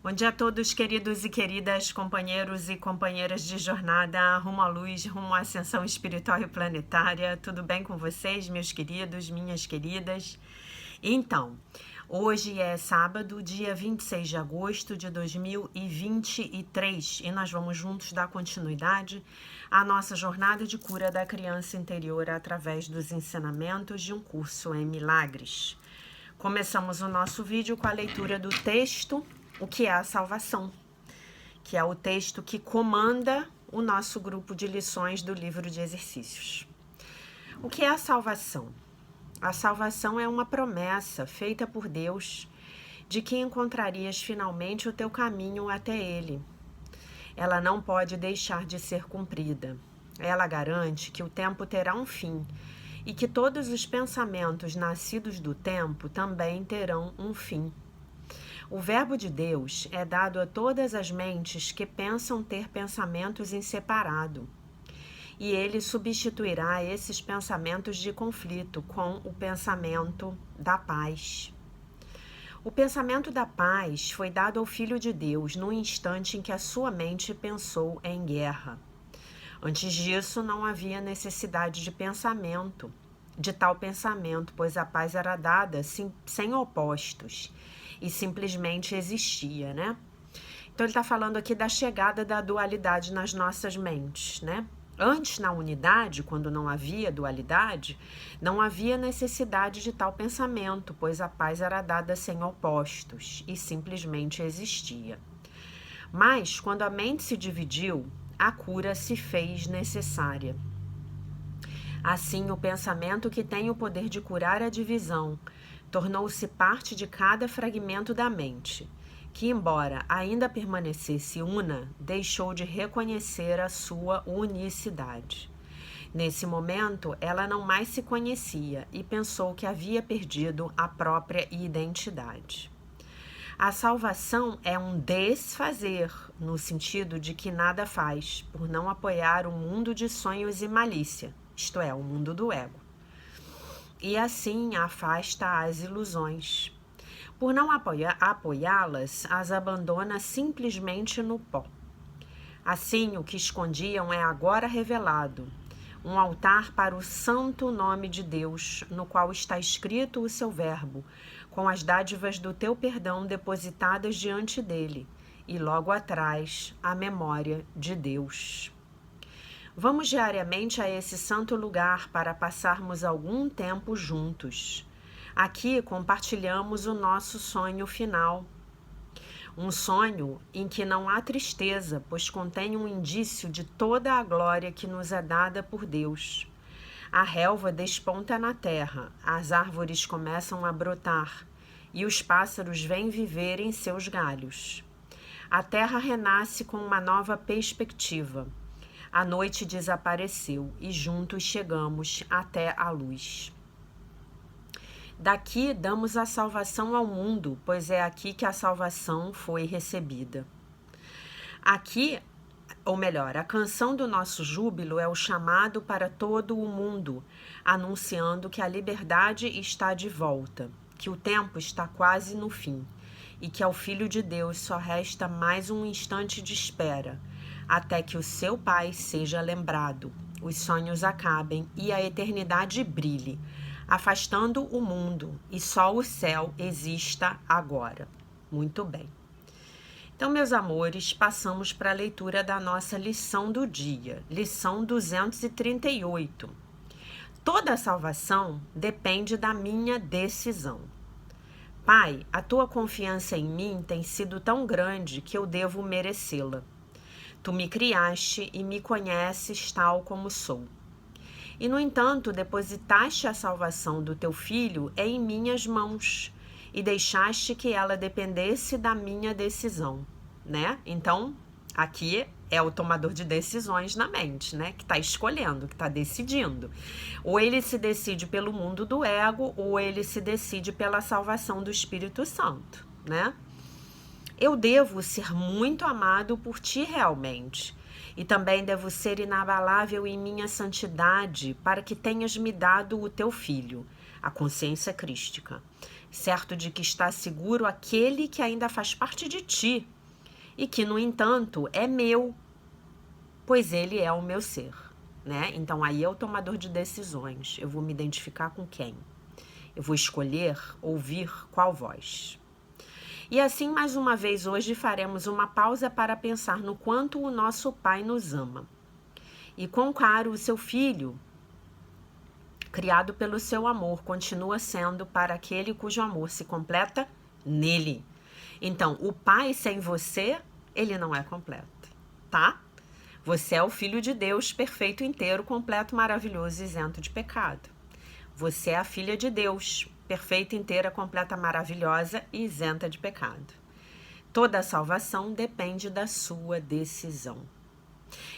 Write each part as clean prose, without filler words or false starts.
Bom dia a todos, queridos e queridas, companheiros e companheiras de jornada rumo à luz, rumo à ascensão espiritual e planetária. Tudo bem com vocês, meus queridos, minhas queridas? Então, hoje é sábado, dia 26 de agosto de 2023 e nós vamos juntos dar continuidade à nossa jornada de cura da criança interior através dos ensinamentos de um curso em milagres. Começamos o nosso vídeo com a leitura do texto O que é a salvação, que é o texto que comanda o nosso grupo de lições do livro de exercícios. O que é a salvação? A salvação é uma promessa feita por Deus de que encontrarias finalmente o teu caminho até Ele. Ela não pode deixar de ser cumprida. Ela garante que o tempo terá um fim e que todos os pensamentos nascidos do tempo também terão um fim. O verbo de Deus é dado a todas as mentes que pensam ter pensamentos em separado. E ele substituirá esses pensamentos de conflito com o pensamento da paz. O pensamento da paz foi dado ao Filho de Deus no instante em que a sua mente pensou em guerra. Antes disso, não havia necessidade de tal pensamento, pois a paz era dada sem opostos e simplesmente existia, né? Então ele está falando aqui da chegada da dualidade nas nossas mentes, né? Antes, na unidade, quando não havia dualidade, não havia necessidade de tal pensamento, pois a paz era dada sem opostos e simplesmente existia. Mas, quando a mente se dividiu, a cura se fez necessária. Assim, o pensamento que tem o poder de curar a divisão tornou-se parte de cada fragmento da mente, que, embora ainda permanecesse una, deixou de reconhecer a sua unicidade. Nesse momento, ela não mais se conhecia e pensou que havia perdido a própria identidade. A salvação é um desfazer, no sentido de que nada faz, por não apoiar o mundo de sonhos e malícia, isto é, o mundo do ego. E assim afasta as ilusões. Por não apoiá-las, as abandona simplesmente no pó. Assim, o que escondiam é agora revelado, um altar para o santo nome de Deus, no qual está escrito o seu verbo, com as dádivas do teu perdão depositadas diante dele, e logo atrás a memória de Deus. Vamos diariamente a esse santo lugar para passarmos algum tempo juntos. Aqui compartilhamos o nosso sonho final. Um sonho em que não há tristeza, pois contém um indício de toda a glória que nos é dada por Deus. A relva desponta na terra, as árvores começam a brotar e os pássaros vêm viver em seus galhos. A terra renasce com uma nova perspectiva. A noite desapareceu e juntos chegamos até a luz. Daqui damos a salvação ao mundo, pois é aqui que a salvação foi recebida. Aqui, ou melhor, a canção do nosso júbilo é o chamado para todo o mundo, anunciando que a liberdade está de volta, que o tempo está quase no fim e que ao Filho de Deus só resta mais um instante de espera, até que o seu Pai seja lembrado, os sonhos acabem e a eternidade brilhe, afastando o mundo e só o céu exista agora. Muito bem. Então, meus amores, passamos para a leitura da nossa lição do dia, lição 238. Toda a salvação depende da minha decisão. Pai, a tua confiança em mim tem sido tão grande que eu devo merecê-la. Tu me criaste e me conheces tal como sou. E, no entanto, depositaste a salvação do teu filho em minhas mãos e deixaste que ela dependesse da minha decisão, né? Então, aqui é o tomador de decisões na mente, né? Que está escolhendo, que está decidindo. Ou ele se decide pelo mundo do ego, ou ele se decide pela salvação do Espírito Santo, né? Eu devo ser muito amado por ti realmente, e também devo ser inabalável em minha santidade para que tenhas me dado o teu filho, a consciência crística. certo de que está seguro aquele que ainda faz parte de ti e que, no entanto, é meu, pois ele é o meu ser, né? Então, aí é o tomador de decisões. Eu vou me identificar com quem? Eu vou escolher ouvir qual voz? E assim, mais uma vez, hoje faremos uma pausa para pensar no quanto o nosso Pai nos ama e quão caro o seu Filho, criado pelo seu amor, continua sendo para aquele cujo amor se completa nele. Então, o Pai sem você, ele não é completo, tá? Você é o Filho de Deus, perfeito, inteiro, completo, maravilhoso, isento de pecado. Você é a filha de Deus, perfeita, inteira, completa, maravilhosa e isenta de pecado. Toda a salvação depende da sua decisão.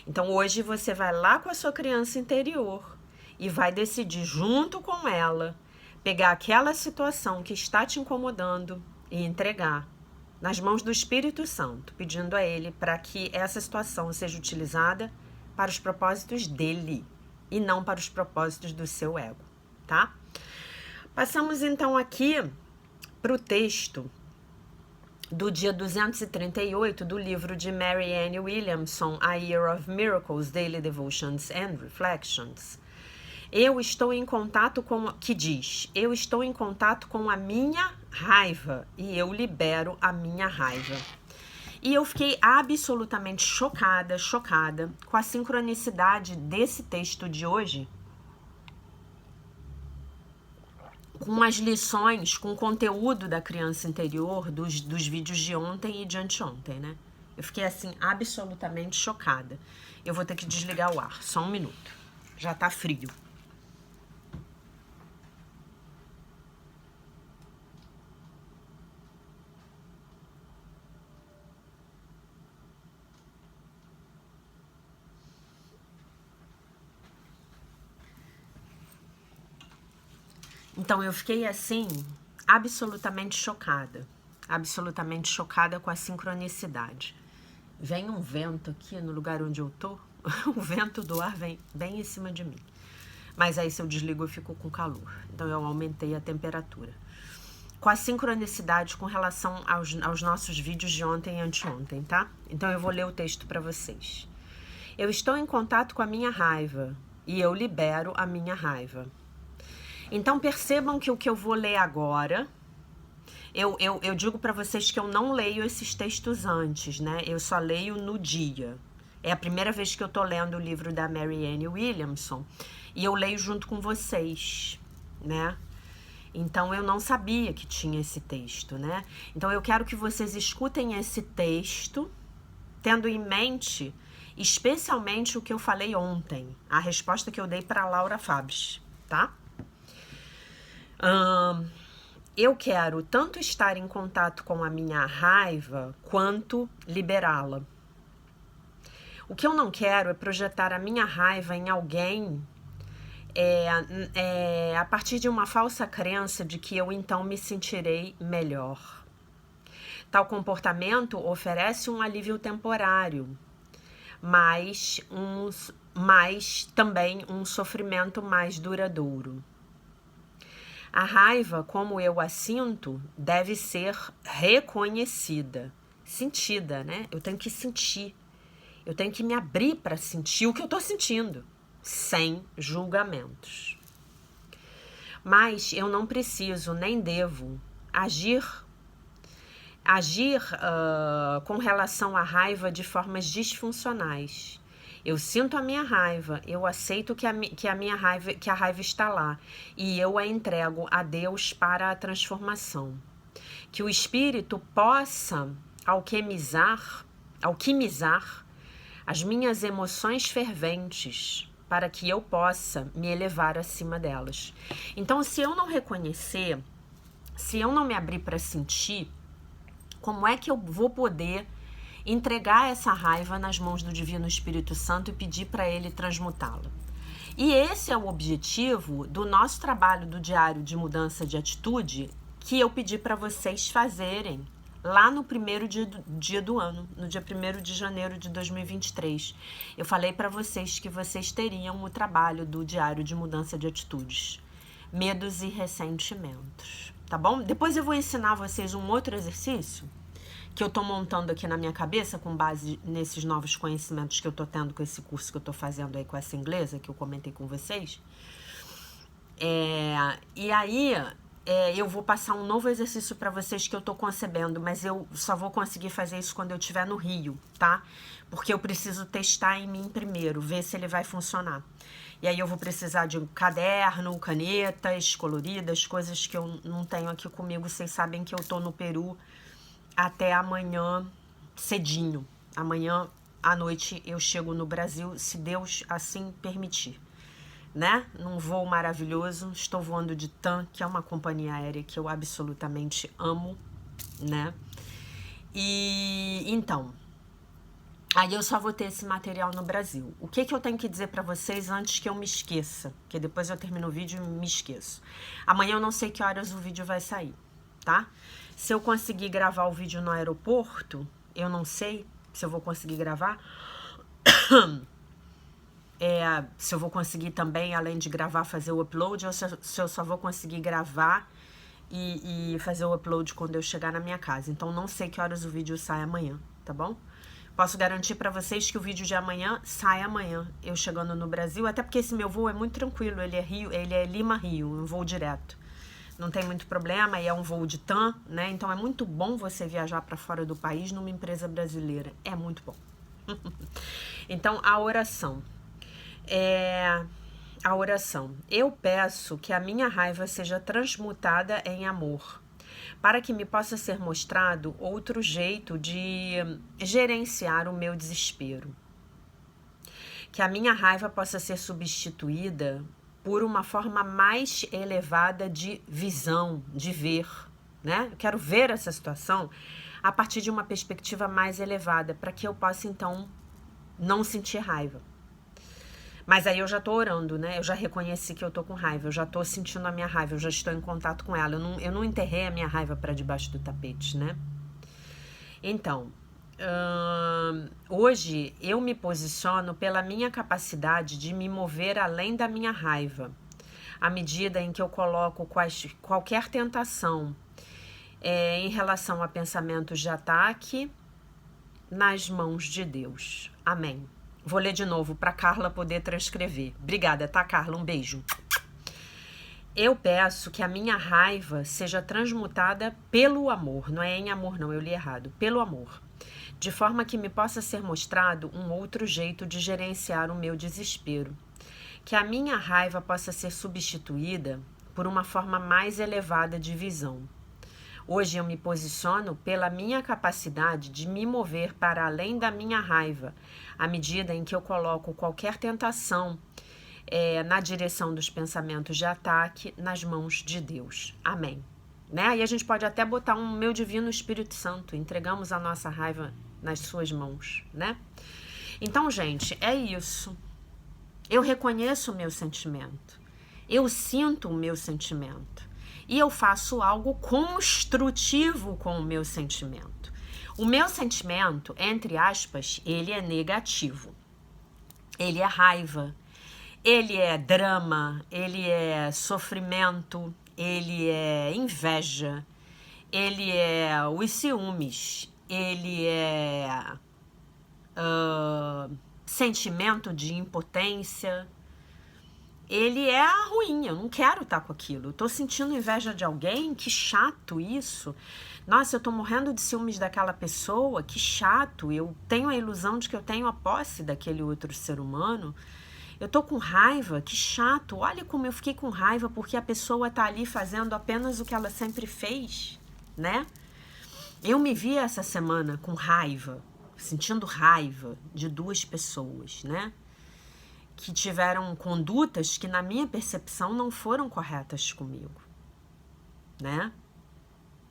Então, hoje você vai lá com a sua criança interior e vai decidir junto com ela, pegar aquela situação que está te incomodando e entregar nas mãos do Espírito Santo, pedindo a ele para que essa situação seja utilizada para os propósitos dele e não para os propósitos do seu ego, tá? Passamos então aqui para o texto do dia 238 do livro de Mary Ann Williamson, A Year of Miracles, Daily Devotions and Reflections. Eu estou em contato com, que diz, eu estou em contato com a minha raiva e eu libero a minha raiva. E eu fiquei absolutamente chocada com a sincronicidade desse texto de hoje, com as lições, com o conteúdo da criança interior dos vídeos de ontem e de anteontem, né? Eu fiquei assim absolutamente chocada. Eu vou ter que desligar o ar, só um minuto. Já tá frio. Então, eu fiquei assim, absolutamente chocada com a sincronicidade. Vem um vento aqui no lugar onde eu tô, o vento do ar vem bem em cima de mim. Mas aí, se eu desligo, eu fico com calor. Então, eu aumentei a temperatura. Com a sincronicidade com relação aos nossos vídeos de ontem e anteontem, tá? Então, eu vou ler o texto para vocês. Eu estou em contato com a minha raiva e eu libero a minha raiva. Então, percebam que o que eu vou ler agora, eu digo para vocês que eu não leio esses textos antes, né? Eu só leio no dia. É a primeira vez que eu tô lendo o livro da Mary Ann Williamson e eu leio junto com vocês, né? Então, eu não sabia que tinha esse texto, né? Então, eu quero que vocês escutem esse texto, tendo em mente, especialmente o que eu falei ontem, a resposta que eu dei para Laura Fabres, tá? Eu quero tanto estar em contato com a minha raiva quanto liberá-la. O que eu não quero é projetar a minha raiva em alguém a partir de uma falsa crença de que eu então me sentirei melhor. Tal comportamento oferece um alívio temporário, mas também um sofrimento mais duradouro. A raiva, como eu a sinto, deve ser reconhecida, sentida, né? Eu tenho que sentir, eu tenho que me abrir para sentir o que eu tô sentindo, sem julgamentos. Mas eu não preciso nem devo agir com relação à raiva de formas disfuncionais. Eu sinto a minha raiva, eu aceito que a raiva está lá e eu a entrego a Deus para a transformação. Que o Espírito possa alquimizar as minhas emoções ferventes para que eu possa me elevar acima delas. Então, se eu não reconhecer, se eu não me abrir para sentir, como é que eu vou poder entregar essa raiva nas mãos do Divino Espírito Santo e pedir para ele transmutá-la? E esse é o objetivo do nosso trabalho do Diário de Mudança de Atitude, que eu pedi para vocês fazerem lá no primeiro dia do ano, no dia 1º de janeiro de 2023. Eu falei para vocês que vocês teriam o trabalho do Diário de Mudança de Atitudes, medos e ressentimentos. tá bom? Depois eu vou ensinar vocês um outro exercício que eu tô montando aqui na minha cabeça com base nesses novos conhecimentos que eu tô tendo com esse curso que eu tô fazendo aí com essa inglesa, que eu comentei com vocês. E aí, eu vou passar um novo exercício para vocês que eu tô concebendo, mas eu só vou conseguir fazer isso quando eu estiver no Rio, tá? Porque eu preciso testar em mim primeiro, ver se ele vai funcionar. E aí eu vou precisar de um caderno, canetas coloridas, coisas que eu não tenho aqui comigo. Vocês sabem que eu tô no Peru até amanhã cedinho. Amanhã à noite eu chego no Brasil, se Deus assim permitir, né? Num voo maravilhoso. Estou voando de TAM, que é uma companhia aérea que eu absolutamente amo, né? E então, aí eu só vou ter esse material no Brasil. O que eu tenho que dizer pra vocês antes que eu me esqueça? Porque depois eu termino o vídeo e me esqueço. Amanhã eu não sei que horas o vídeo vai sair, tá? Se eu conseguir gravar o vídeo no aeroporto, eu não sei se eu vou conseguir gravar. Se eu vou conseguir também, além de gravar, fazer o upload, ou se eu só vou conseguir gravar e fazer o upload quando eu chegar na minha casa. Então, não sei que horas o vídeo sai amanhã, tá bom? Posso garantir pra vocês que o vídeo de amanhã sai amanhã, eu chegando no Brasil, até porque esse meu voo é muito tranquilo, ele é Lima-Rio, um voo direto. Não tem muito problema, e é um voo de TAM, né? Então é muito bom você viajar para fora do país numa empresa brasileira. É muito bom. Então, a oração. A oração. Eu peço que a minha raiva seja transmutada em amor, para que me possa ser mostrado outro jeito de gerenciar o meu desespero. Que a minha raiva possa ser substituída por uma forma mais elevada de visão, de ver, né? Eu quero ver essa situação a partir de uma perspectiva mais elevada, para que eu possa, então, não sentir raiva. Mas aí eu já tô orando, né? Eu já reconheci que eu tô com raiva, eu já tô sentindo a minha raiva, eu já estou em contato com ela. Eu não enterrei a minha raiva para debaixo do tapete, né? Então, hoje eu me posiciono pela minha capacidade de me mover além da minha raiva, à medida em que eu coloco qualquer tentação em relação a pensamentos de ataque nas mãos de Deus. Amém. Vou ler de novo para Carla poder transcrever. Obrigada, tá, Carla? Um beijo. Eu peço que a minha raiva seja transmutada pelo amor. Não é em amor, não, eu li errado. Pelo amor. De forma que me possa ser mostrado um outro jeito de gerenciar o meu desespero. Que a minha raiva possa ser substituída por uma forma mais elevada de visão. Hoje eu me posiciono pela minha capacidade de me mover para além da minha raiva, à medida em que eu coloco qualquer tentação na direção dos pensamentos de ataque nas mãos de Deus. Amém. Né? Aí a gente pode até botar um meu divino Espírito Santo, entregamos a nossa raiva nas suas mãos, né? Então, gente, é isso. Eu reconheço o meu sentimento. Eu sinto o meu sentimento. E eu faço algo construtivo com o meu sentimento. O meu sentimento, entre aspas, ele é negativo. Ele é raiva. Ele é drama. Ele é sofrimento. Ele é inveja. Ele é os ciúmes. Ele é sentimento de impotência. Ele é ruim, eu não quero estar com aquilo. Eu tô sentindo inveja de alguém, que chato isso. Nossa, eu tô morrendo de ciúmes daquela pessoa, que chato. Eu tenho a ilusão de que eu tenho a posse daquele outro ser humano. Eu tô com raiva, que chato. Olha como eu fiquei com raiva porque a pessoa tá ali fazendo apenas o que ela sempre fez, né? Eu me vi essa semana com raiva, sentindo raiva de duas pessoas, né? Que tiveram condutas que, na minha percepção, não foram corretas comigo, né?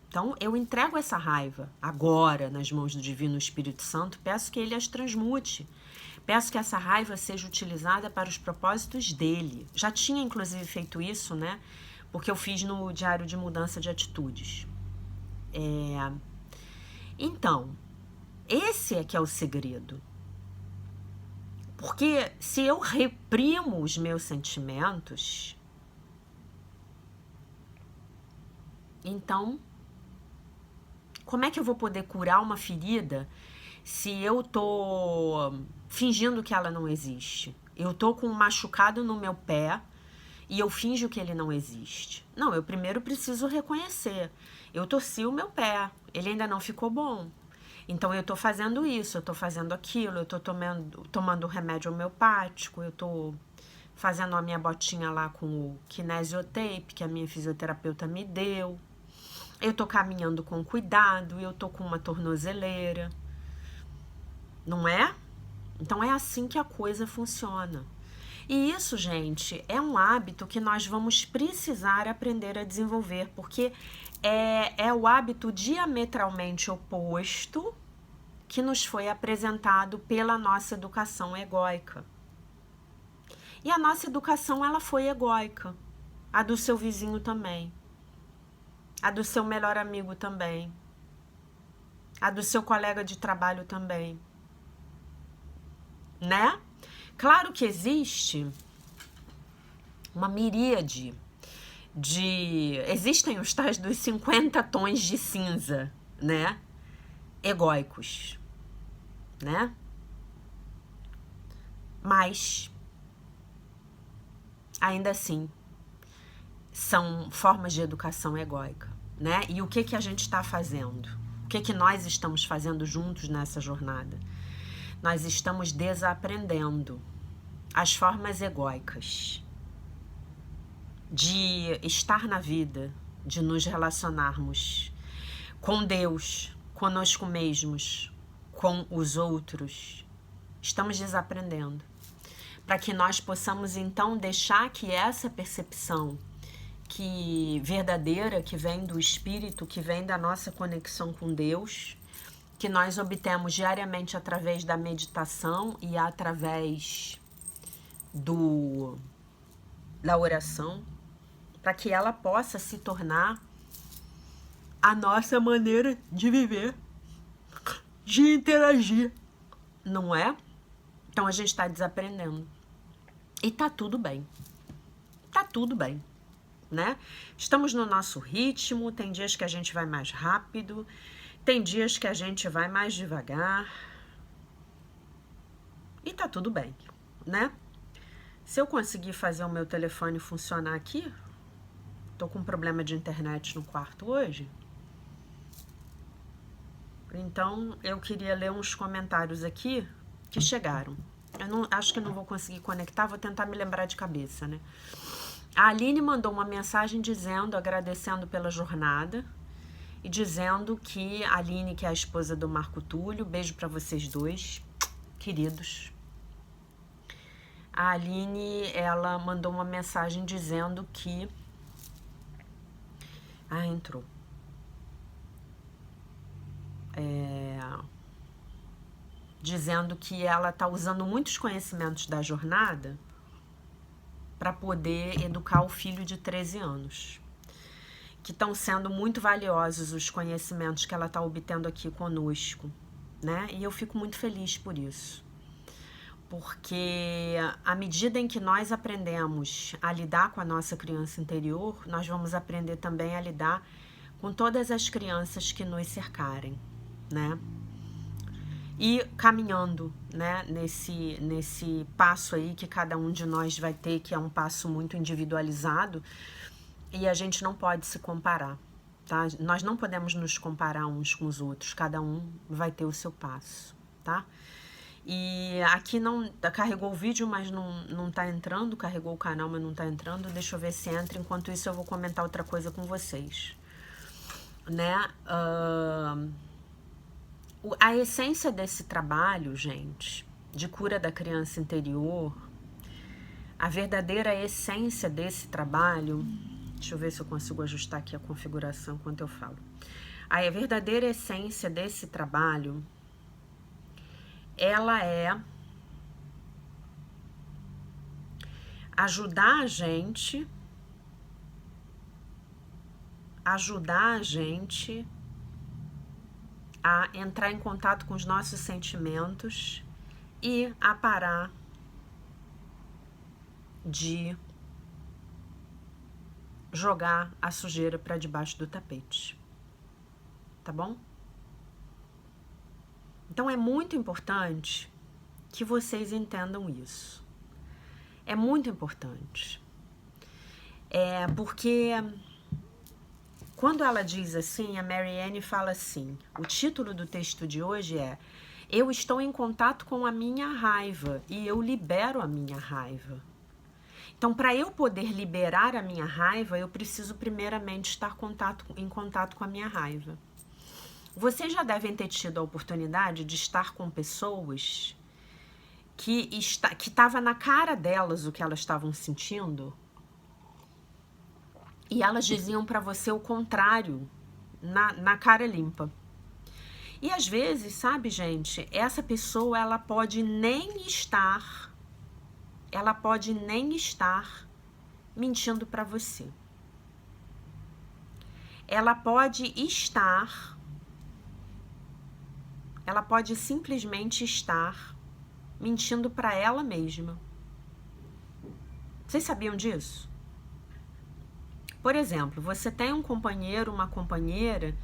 Então, eu entrego essa raiva agora nas mãos do Divino Espírito Santo, peço que ele as transmute, peço que essa raiva seja utilizada para os propósitos dele. Já tinha, inclusive, feito isso, né? Porque eu fiz no Diário de Mudança de Atitudes. Então, esse é que é o segredo. Porque se eu reprimo os meus sentimentos, Então, como é que eu vou poder curar uma ferida se eu tô fingindo que ela não existe? Eu tô com um machucado no meu pé e eu finjo que ele não existe. Não, eu primeiro preciso reconhecer. Eu torci o meu pé, ele ainda não ficou bom. Então eu tô fazendo isso, eu tô fazendo aquilo, eu tô tomando remédio homeopático, eu tô fazendo a minha botinha lá com o kinesiotape que a minha fisioterapeuta me deu. Eu tô caminhando com cuidado, eu tô com uma tornozeleira. Não é? Então é assim que a coisa funciona. E isso, gente, é um hábito que nós vamos precisar aprender a desenvolver, porque é o hábito diametralmente oposto que nos foi apresentado pela nossa educação egóica. E a nossa educação, ela foi egóica. A do seu vizinho também. A do seu melhor amigo também. A do seu colega de trabalho também. Né? Claro que existe uma miríade existem os tais dos 50 tons de cinza, né? Egóicos, né? Mas, ainda assim, são formas de educação egóica, né? E o que a gente está fazendo? O que nós estamos fazendo juntos nessa jornada? Nós estamos desaprendendo as formas egóicas de estar na vida, de nos relacionarmos com Deus, conosco mesmos, com os outros. Estamos desaprendendo. Para que nós possamos então deixar que essa percepção verdadeira, que vem do Espírito, que vem da nossa conexão com Deus, que nós obtemos diariamente através da meditação e através da oração, para que ela possa se tornar a nossa maneira de viver, de interagir, não é? Então a gente está desaprendendo. E tá tudo bem. Tá tudo bem, né? Estamos no nosso ritmo, tem dias que a gente vai mais rápido, tem dias que a gente vai mais devagar. E tá tudo bem, né? Se eu conseguir fazer o meu telefone funcionar aqui, tô com um problema de internet no quarto hoje. Então, eu queria ler uns comentários aqui que chegaram. Acho que não vou conseguir conectar, vou tentar me lembrar de cabeça, né? A Aline mandou uma mensagem agradecendo pela jornada e dizendo que a Aline, que é a esposa do Marco Túlio, beijo pra vocês dois, queridos. A Aline, ela mandou uma mensagem dizendo que... entrou. Dizendo que ela está usando muitos conhecimentos da jornada para poder educar o filho de 13 anos. Que estão sendo muito valiosos os conhecimentos que ela está obtendo aqui conosco, né? E eu fico muito feliz por isso. Porque à medida em que nós aprendemos a lidar com a nossa criança interior, nós vamos aprender também a lidar com todas as crianças que nos cercarem, né? E caminhando, né, nesse passo aí que cada um de nós vai ter, que é um passo muito individualizado, e a gente não pode se comparar, tá? Nós não podemos nos comparar uns com os outros, cada um vai ter o seu passo, tá? E aqui não carregou o vídeo, mas não tá entrando, carregou o canal, mas não tá entrando. Deixa eu ver se entra. Enquanto isso, eu vou comentar outra coisa com vocês, né? A essência desse trabalho, gente, de cura da criança interior, a verdadeira essência desse trabalho, deixa eu ver se eu consigo ajustar aqui a configuração enquanto eu falo. A verdadeira essência desse trabalho, ela é ajudar a gente a entrar em contato com os nossos sentimentos e a parar de jogar a sujeira para debaixo do tapete. Tá bom? Então é muito importante que vocês entendam isso. É muito importante. Porque quando ela diz assim, a Marianne fala assim, o título do texto de hoje é: eu estou em contato com a minha raiva e eu libero a minha raiva. Então, para eu poder liberar a minha raiva, eu preciso primeiramente estar em contato com a minha raiva. Vocês já devem ter tido a oportunidade de estar com pessoas que estava na cara delas o que elas estavam sentindo e elas diziam para você o contrário, na cara limpa. E às vezes, sabe, gente, essa pessoa ela pode nem estar mentindo para você. Ela pode simplesmente estar mentindo para ela mesma. Vocês sabiam disso? Por exemplo, você tem um companheiro, uma companheira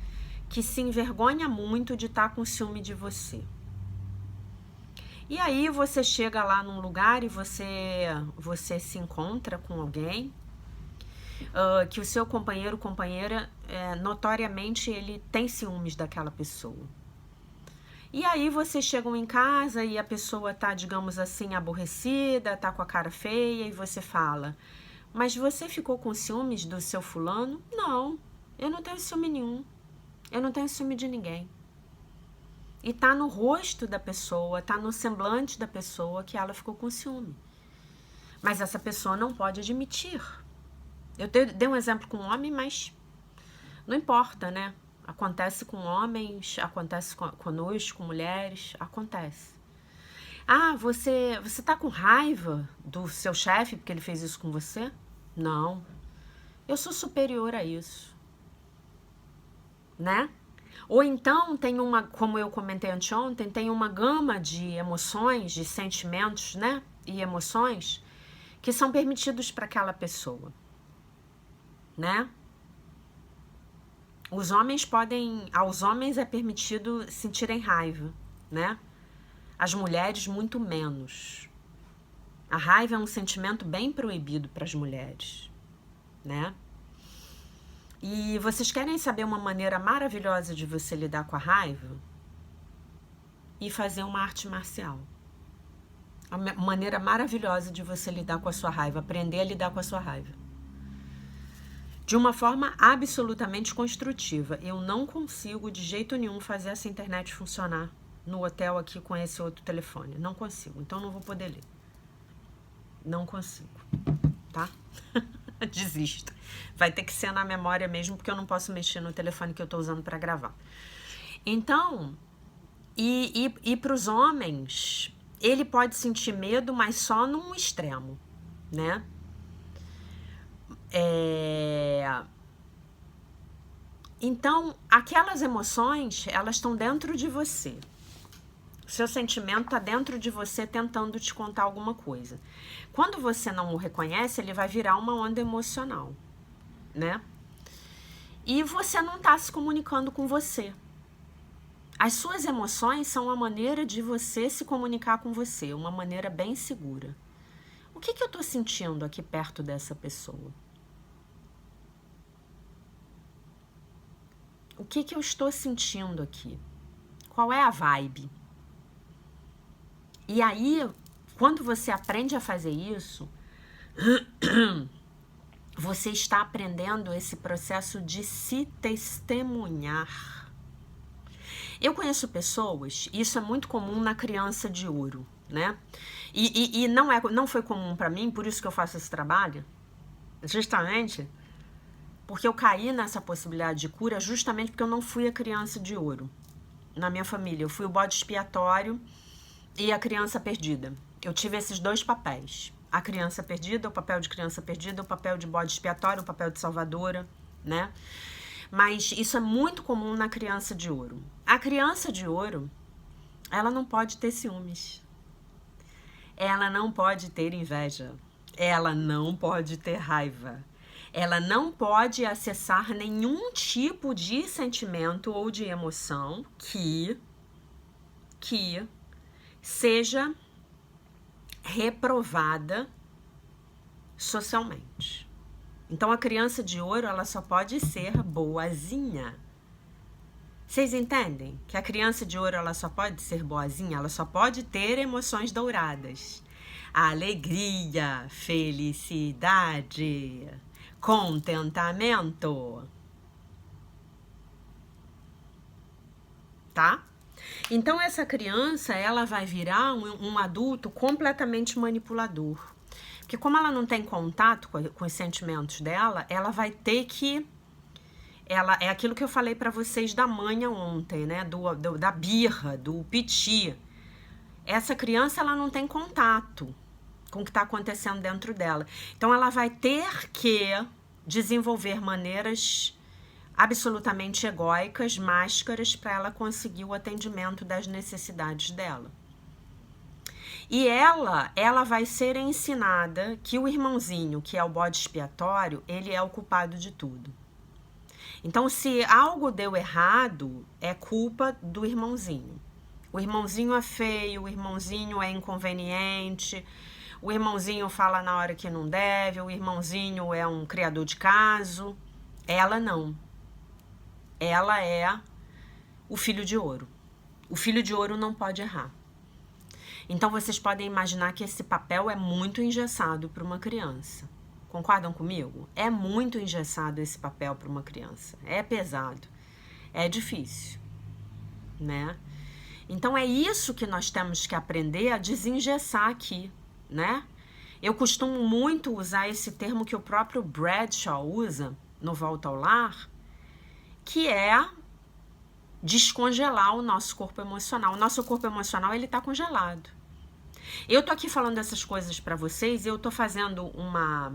que se envergonha muito de estar com ciúme de você. E aí você chega lá num lugar e você se encontra com alguém que o seu companheiro, companheira, notoriamente ele tem ciúmes daquela pessoa. E aí vocês chegam em casa e a pessoa tá, digamos assim, aborrecida, tá com a cara feia e você fala: mas você ficou com ciúmes do seu fulano? Não, eu não tenho ciúme nenhum. Eu não tenho ciúme de ninguém. E tá no rosto da pessoa, tá no semblante da pessoa que ela ficou com ciúme. Mas essa pessoa não pode admitir. Eu dei um exemplo com um homem, mas não importa, né? Acontece com homens, acontece conosco, com mulheres, acontece. Ah, você tá com raiva do seu chefe porque ele fez isso com você? Não. Eu sou superior a isso. Né? Ou então tem uma, como eu comentei anteontem, tem uma gama de emoções, de sentimentos, né? E emoções que são permitidos para aquela pessoa, né? Aos homens é permitido sentirem raiva, né? As mulheres muito menos. A raiva é um sentimento bem proibido para as mulheres, né? E vocês querem saber uma maneira maravilhosa de você lidar com a raiva? E fazer uma arte marcial. A maneira maravilhosa de você lidar com a sua raiva, aprender a lidar com a sua raiva. De uma forma absolutamente construtiva. Eu não consigo de jeito nenhum fazer essa internet funcionar no hotel aqui com esse outro telefone. Não consigo, então não vou poder ler. Não consigo, tá? Desisto. Vai ter que ser na memória mesmo, porque eu não posso mexer no telefone que eu tô usando para gravar. Então, e para os homens, ele pode sentir medo, mas só num extremo, né? Então, aquelas emoções, elas estão dentro de você. O seu sentimento está dentro de você tentando te contar alguma coisa. Quando você não o reconhece, ele vai virar uma onda emocional, né? E você não está se comunicando com você. As suas emoções são uma maneira de você se comunicar com você, uma maneira bem segura. O que eu estou sentindo aqui perto dessa pessoa? O que eu estou sentindo aqui? Qual é a vibe? E aí, quando você aprende a fazer isso, você está aprendendo esse processo de se testemunhar. Eu conheço pessoas, isso é muito comum na criança de ouro, né? E não foi comum para mim, por isso que eu faço esse trabalho, justamente porque eu caí nessa possibilidade de cura, justamente porque eu não fui a criança de ouro na minha família. Eu fui o bode expiatório e a criança perdida. Eu tive esses dois papéis. A criança perdida, o papel de criança perdida, o papel de bode expiatório, o papel de salvadora, né? Mas isso é muito comum na criança de ouro. A criança de ouro, ela não pode ter ciúmes. Ela não pode ter inveja. Ela não pode ter raiva. ela não pode acessar nenhum tipo de sentimento ou de emoção que seja reprovada socialmente. Então, a criança de ouro, ela só pode ser boazinha. Vocês entendem? Que a criança de ouro, ela só pode ser boazinha, ela só pode ter emoções douradas. Alegria, felicidade, contentamento. Tá? Então, essa criança, ela vai virar um adulto completamente manipulador. Porque como ela não tem contato com os sentimentos dela, ela vai ter que... é aquilo que eu falei para vocês da manha ontem, né? Da birra, do piti. Essa criança, ela não tem contato com o que está acontecendo dentro dela. Então, ela vai ter que desenvolver maneiras absolutamente egóicas, máscaras, para ela conseguir o atendimento das necessidades dela. E ela vai ser ensinada que o irmãozinho, que é o bode expiatório, ele é o culpado de tudo. Então, se algo deu errado, é culpa do irmãozinho. O irmãozinho é feio, o irmãozinho é inconveniente, o irmãozinho fala na hora que não deve, o irmãozinho é um criador de caso. Ela não. Ela é o filho de ouro. O filho de ouro não pode errar. Então, vocês podem imaginar que esse papel é muito engessado para uma criança. Concordam comigo? É muito engessado esse papel para uma criança. É pesado. É difícil, né? Então, é isso que nós temos que aprender a desengessar aqui, né? Eu costumo muito usar esse termo que o próprio Bradshaw usa no Volta ao Lar, que é descongelar o nosso corpo emocional. O nosso corpo emocional, ele tá congelado. Eu tô aqui falando essas coisas pra vocês e eu tô fazendo uma...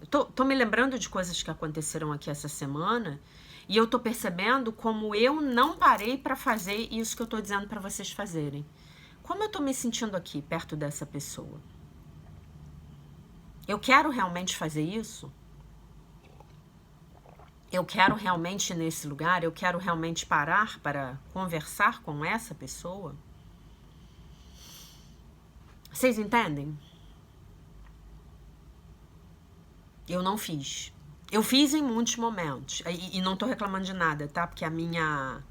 Tô me lembrando de coisas que aconteceram aqui essa semana e eu tô percebendo como eu não parei pra fazer isso que eu tô dizendo pra vocês fazerem. Como eu tô me sentindo aqui, perto dessa pessoa? Eu quero realmente fazer isso? Eu quero realmente ir nesse lugar? Eu quero realmente parar para conversar com essa pessoa? Vocês entendem? Eu não fiz. Eu fiz em muitos momentos. E não tô reclamando de nada, tá? Porque a minha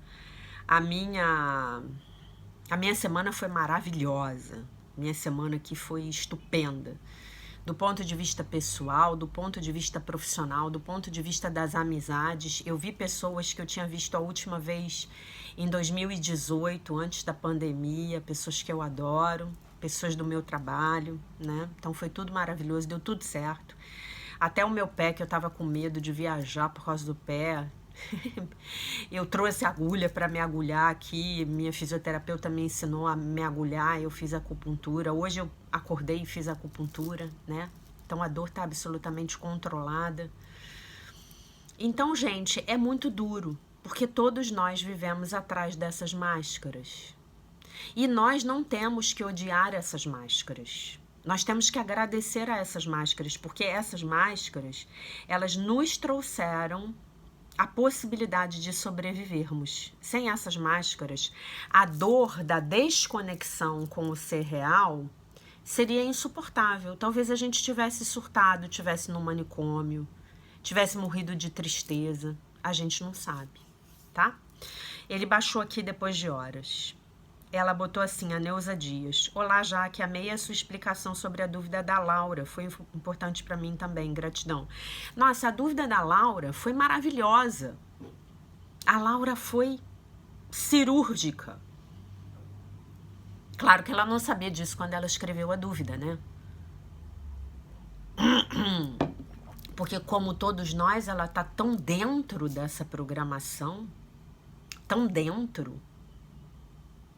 semana foi maravilhosa. Minha semana aqui foi estupenda. Do ponto de vista pessoal, do ponto de vista profissional, do ponto de vista das amizades. Eu vi pessoas que eu tinha visto a última vez em 2018, antes da pandemia, pessoas que eu adoro, pessoas do meu trabalho, né? Então foi tudo maravilhoso, deu tudo certo. Até o meu pé, que eu tava com medo de viajar por causa do pé, eu trouxe agulha para me agulhar aqui, minha fisioterapeuta me ensinou a me agulhar, eu fiz acupuntura. Hoje eu acordei e fiz acupuntura, né? Então a dor tá absolutamente controlada. Então, gente, é muito duro, porque todos nós vivemos atrás dessas máscaras. E nós não temos que odiar essas máscaras. Nós temos que agradecer a essas máscaras, porque essas máscaras, elas nos trouxeram a possibilidade de sobrevivermos. Sem essas máscaras, a dor da desconexão com o ser real seria insuportável. Talvez a gente tivesse surtado, tivesse no manicômio, tivesse morrido de tristeza. A gente não sabe, tá? Ele baixou aqui depois de horas. Ela botou assim, a Neuza Dias. Olá, Jaque, amei a sua explicação sobre a dúvida da Laura. Foi importante para mim também, gratidão. Nossa, a dúvida da Laura foi maravilhosa. A Laura foi cirúrgica. Claro que ela não sabia disso quando ela escreveu a dúvida, né? Porque como todos nós, ela tá tão dentro dessa programação, tão dentro,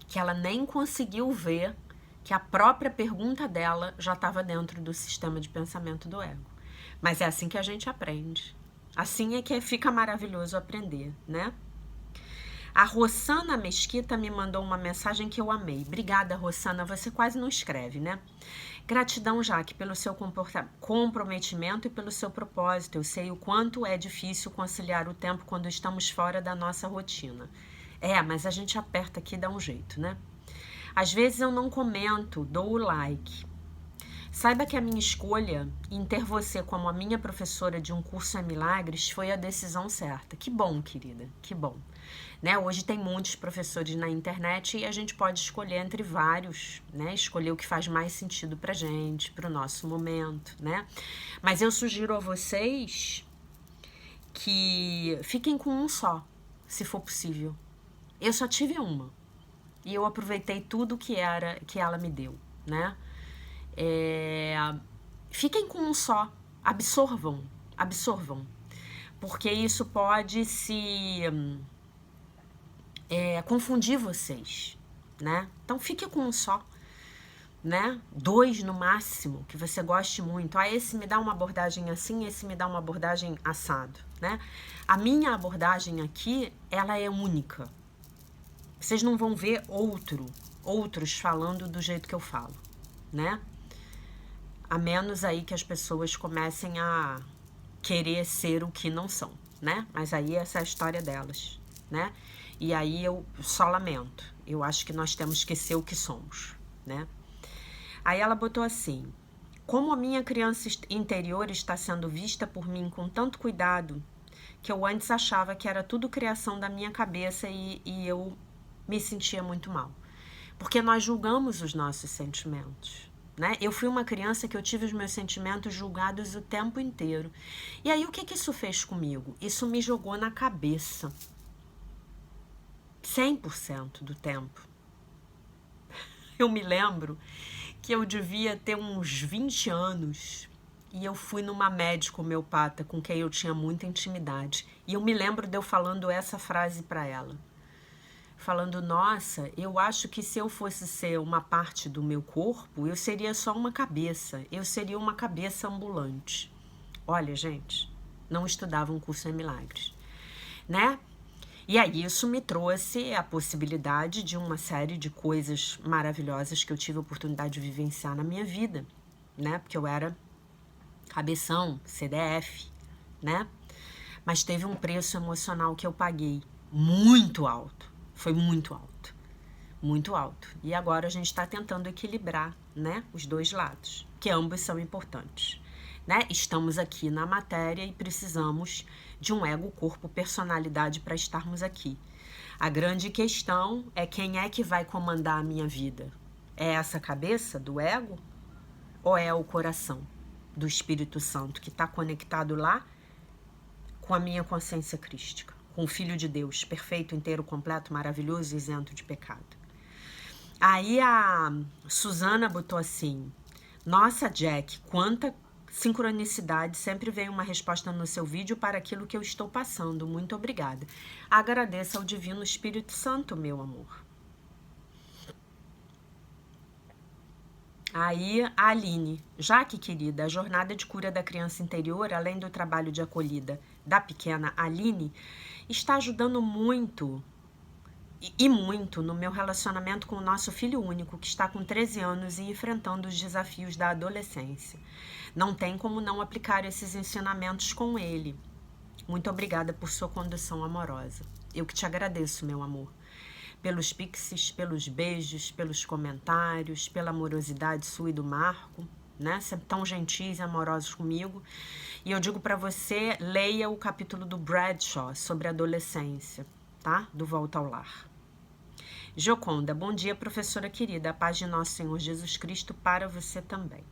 que ela nem conseguiu ver que a própria pergunta dela já estava dentro do sistema de pensamento do ego. Mas é assim que a gente aprende. Assim é que fica maravilhoso aprender, né? A Rosana Mesquita me mandou uma mensagem que eu amei. Obrigada, Rosana. Você quase não escreve, né? Gratidão, Jaque, pelo seu comprometimento e pelo seu propósito. Eu sei o quanto é difícil conciliar o tempo quando estamos fora da nossa rotina. Mas a gente aperta aqui e dá um jeito, né? Às vezes eu não comento, dou o like. Saiba que a minha escolha em ter você como a minha professora de um curso em milagres foi a decisão certa. Que bom, querida, que bom. Né? Hoje tem muitos professores na internet e a gente pode escolher entre vários, né? Escolher o que faz mais sentido pra gente, pro nosso momento, né? Mas eu sugiro a vocês que fiquem com um só, se for possível. Eu só tive uma e eu aproveitei tudo que ela me deu, né? Fiquem com um só, absorvam, porque isso pode confundir vocês, né? Então fique com um só, né? 2 no máximo, que você goste muito. Esse me dá uma abordagem assim, esse me dá uma abordagem assado, né? A minha abordagem aqui, ela é única. Vocês não vão ver outros falando do jeito que eu falo, né? A menos aí que as pessoas comecem a querer ser o que não são, né? Mas aí essa é a história delas, né? E aí eu só lamento. Eu acho que nós temos que ser o que somos, né? Aí ela botou assim: como a minha criança interior está sendo vista por mim com tanto cuidado, que eu antes achava que era tudo criação da minha cabeça e eu me sentia muito mal. Porque nós julgamos os nossos sentimentos, né? Eu fui uma criança que eu tive os meus sentimentos julgados o tempo inteiro. E aí o que isso fez comigo? Isso me jogou na cabeça. 100% do tempo. Eu me lembro que eu devia ter uns 20 anos e eu fui numa médica homeopata com quem eu tinha muita intimidade. E eu me lembro de eu falando essa frase para ela. Falando, nossa, eu acho que se eu fosse ser uma parte do meu corpo, eu seria só uma cabeça. Eu seria uma cabeça ambulante. Olha, gente, não estudava um curso em milagres, né? E aí isso me trouxe a possibilidade de uma série de coisas maravilhosas que eu tive a oportunidade de vivenciar na minha vida, né? Porque eu era cabeção, CDF, né? Mas teve um preço emocional que eu paguei muito alto. Foi muito alto, muito alto. E agora a gente está tentando equilibrar, né, os dois lados, que ambos são importantes, né? Estamos aqui na matéria e precisamos de um ego, corpo, personalidade para estarmos aqui. A grande questão é quem é que vai comandar a minha vida? É essa cabeça do ego ou é o coração do Espírito Santo que está conectado lá com a minha consciência crística? Com o Filho de Deus, perfeito, inteiro, completo, maravilhoso e isento de pecado. Aí a Suzana botou assim: nossa, Jack, quanta sincronicidade, sempre vem uma resposta no seu vídeo para aquilo que eu estou passando. Muito obrigada. Agradeço ao Divino Espírito Santo, meu amor. Aí a Aline: Jaque, querida, a jornada de cura da criança interior, além do trabalho de acolhida da pequena Aline, está ajudando muito e muito no meu relacionamento com o nosso filho único, que está com 13 anos e enfrentando os desafios da adolescência. Não tem como não aplicar esses ensinamentos com ele. Muito obrigada por sua condução amorosa. Eu que te agradeço, meu amor, pelos pixies, pelos beijos, pelos comentários, pela amorosidade sua e do Marco, né? Sempre tão gentis e amorosos comigo. E eu digo para você, leia o capítulo do Bradshaw sobre adolescência, tá? Do Volta ao Lar. Gioconda: bom dia, professora querida. A paz de nosso Senhor Jesus Cristo para você também.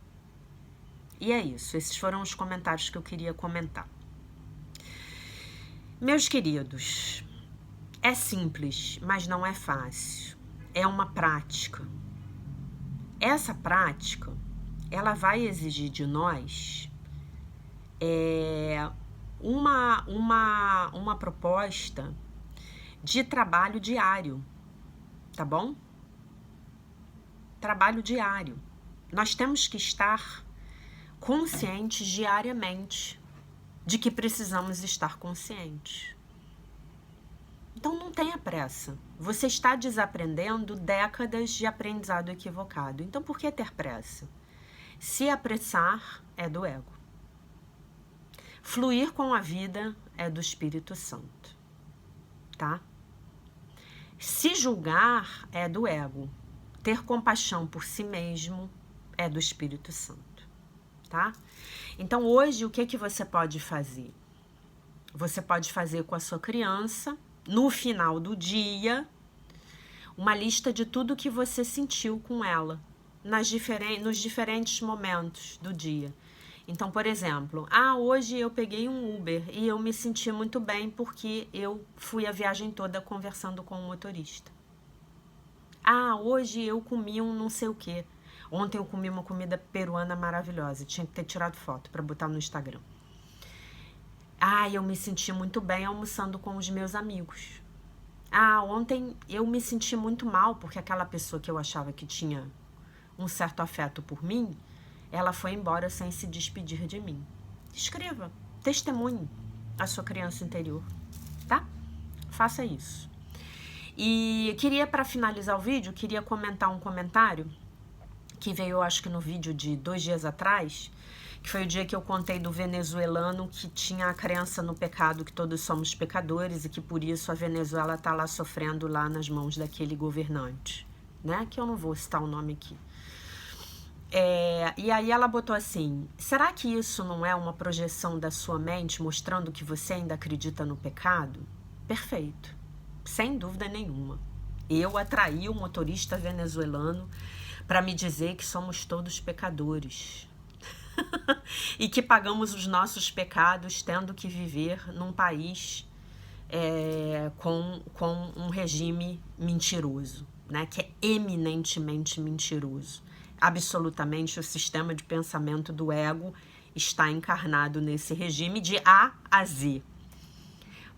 E é isso. Esses foram os comentários que eu queria comentar. Meus queridos, é simples, mas não é fácil. É uma prática. Essa prática, ela vai exigir de nós uma proposta de trabalho diário, tá bom? Trabalho diário. Nós temos que estar conscientes diariamente de que precisamos estar conscientes. Então não tenha pressa. Você está desaprendendo décadas de aprendizado equivocado. Então por que ter pressa? Se apressar é do ego. Fluir com a vida é do Espírito Santo, tá? Se julgar é do ego. Ter compaixão por si mesmo é do Espírito Santo, tá? Então hoje o que você pode fazer? Você pode fazer com a sua criança, no final do dia, uma lista de tudo que você sentiu com ela, nos diferentes momentos do dia. Então, por exemplo, hoje eu peguei um Uber e eu me senti muito bem porque eu fui a viagem toda conversando com o motorista. Hoje eu comi um não sei o quê. Ontem eu comi uma comida peruana maravilhosa, tinha que ter tirado foto para botar no Instagram. Eu me senti muito bem almoçando com os meus amigos. Ontem eu me senti muito mal porque aquela pessoa que eu achava que tinha um certo afeto por mim, ela foi embora sem se despedir de mim. Escreva, testemunhe a sua criança interior, tá? Faça isso. E queria, para finalizar o vídeo, queria comentar um comentário que veio, acho que no vídeo de 2 dias atrás, que foi o dia que eu contei do venezuelano que tinha a crença no pecado, que todos somos pecadores e que por isso a Venezuela está lá sofrendo lá nas mãos daquele governante, né? Que eu não vou citar o nome aqui. E aí ela botou assim: será que isso não é uma projeção da sua mente mostrando que você ainda acredita no pecado? Perfeito, sem dúvida nenhuma. Eu atraí o motorista venezuelano para me dizer que somos todos pecadores e que pagamos os nossos pecados tendo que viver num país com um regime mentiroso, né? Que é eminentemente mentiroso. Absolutamente o sistema de pensamento do ego está encarnado nesse regime de A a Z.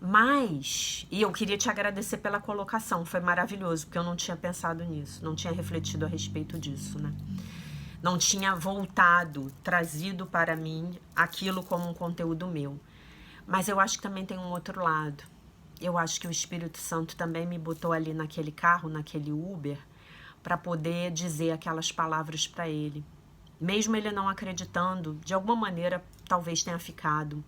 Mas, e eu queria te agradecer pela colocação, foi maravilhoso, porque eu não tinha pensado nisso, não tinha refletido a respeito disso, né? Não tinha trazido para mim aquilo como um conteúdo meu. Mas eu acho que também tem um outro lado. Eu acho que o Espírito Santo também me botou ali naquele carro, naquele Uber, para poder dizer aquelas palavras para ele. Mesmo ele não acreditando, de alguma maneira talvez tenha ficado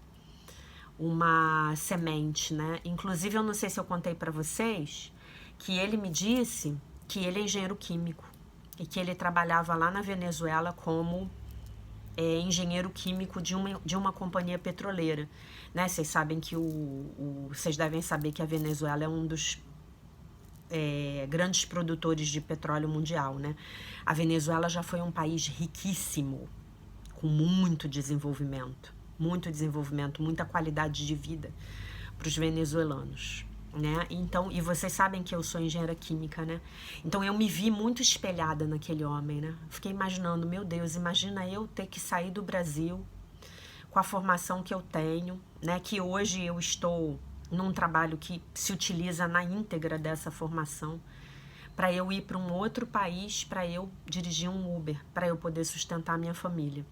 uma semente, né? Inclusive, eu não sei se eu contei para vocês que ele me disse que ele é engenheiro químico e que ele trabalhava lá na Venezuela como engenheiro químico de uma companhia petroleira, né? Vocês sabem que vocês devem saber que a Venezuela é um dos grandes produtores de petróleo mundial, né? A Venezuela já foi um país riquíssimo, com muito desenvolvimento, muita qualidade de vida para os venezuelanos, né? Então, e vocês sabem que eu sou engenheira química, né? Então eu me vi muito espelhada naquele homem, né? Fiquei imaginando, meu Deus, imagina eu ter que sair do Brasil com a formação que eu tenho, né? Que hoje eu estou num trabalho que se utiliza na íntegra dessa formação, para eu ir para um outro país, para eu dirigir um Uber, para eu poder sustentar a minha família.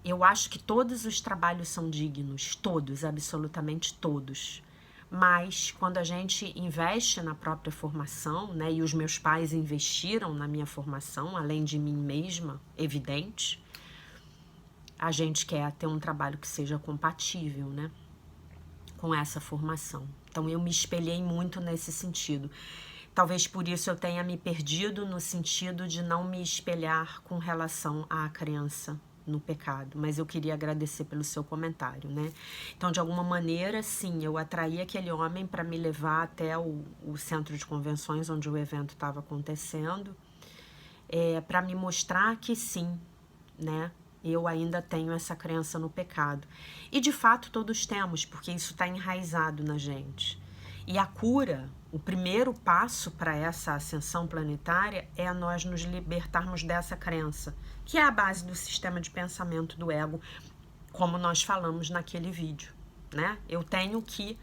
Eu acho que todos os trabalhos são dignos, todos, absolutamente todos. Mas quando a gente investe na própria formação, né, e os meus pais investiram na minha formação, além de mim mesma, evidente, a gente quer ter um trabalho que seja compatível, né, com essa formação. Então eu me espelhei muito nesse sentido. Talvez por isso eu tenha me perdido no sentido de não me espelhar com relação à crença no pecado, mas eu queria agradecer pelo seu comentário, né? Então, de alguma maneira, sim, eu atraí aquele homem para me levar até o centro de convenções onde o evento estava acontecendo, para me mostrar que sim, né? Eu ainda tenho essa crença no pecado. E de fato todos temos, porque isso está enraizado na gente. E a cura, o primeiro passo para essa ascensão planetária é nós nos libertarmos dessa crença, que é a base do sistema de pensamento do ego, como nós falamos naquele vídeo, né? Eu tenho que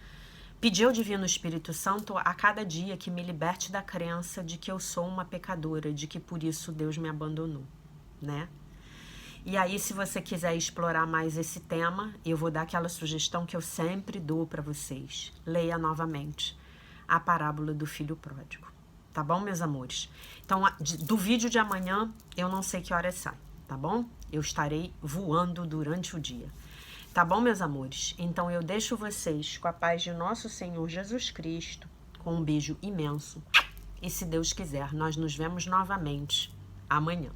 pedir ao Divino Espírito Santo a cada dia que me liberte da crença de que eu sou uma pecadora, de que por isso Deus me abandonou, né? E aí, se você quiser explorar mais esse tema, eu vou dar aquela sugestão que eu sempre dou para vocês. Leia novamente a parábola do filho pródigo. Tá bom, meus amores? Então, do vídeo de amanhã, eu não sei que horas sai, tá bom? Eu estarei voando durante o dia. Tá bom, meus amores? Então, eu deixo vocês com a paz de nosso Senhor Jesus Cristo, com um beijo imenso. E se Deus quiser, nós nos vemos novamente amanhã.